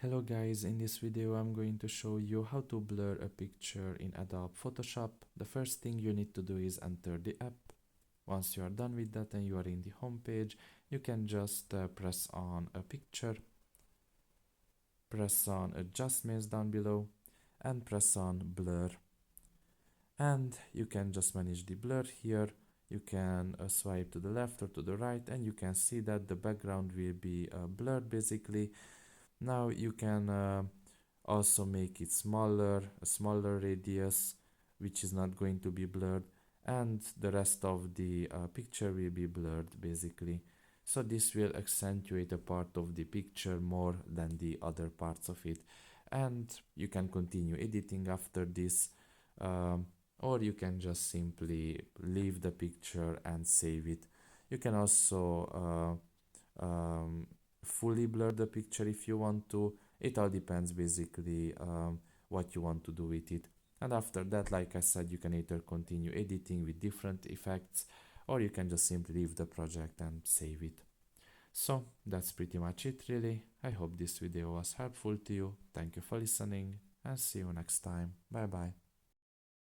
Hello guys, in this video I'm going to show you how to blur a picture in Adobe Photoshop. The first thing you need to do is enter the app. Once you are done with that and you are in the home page, you can just press on a picture, press on adjustments down below and press on blur. And you can just manage the blur here. You can swipe to the left or to the right and you can see that the background will be blurred basically. Now you can also make it smaller, a smaller radius, which is not going to be blurred, and the rest of the picture will be blurred basically. So this will accentuate a part of the picture more than the other parts of it. And you can continue editing after this, or you can just simply leave the picture and save it. You can also fully blur the picture if you want to. It all depends basically what you want to do with it. And after that, like I said, you can either continue editing with different effects or you can just simply leave the project and save it. So that's pretty much it really. I hope this video was helpful to you. Thank you for listening and see you next time. Bye bye.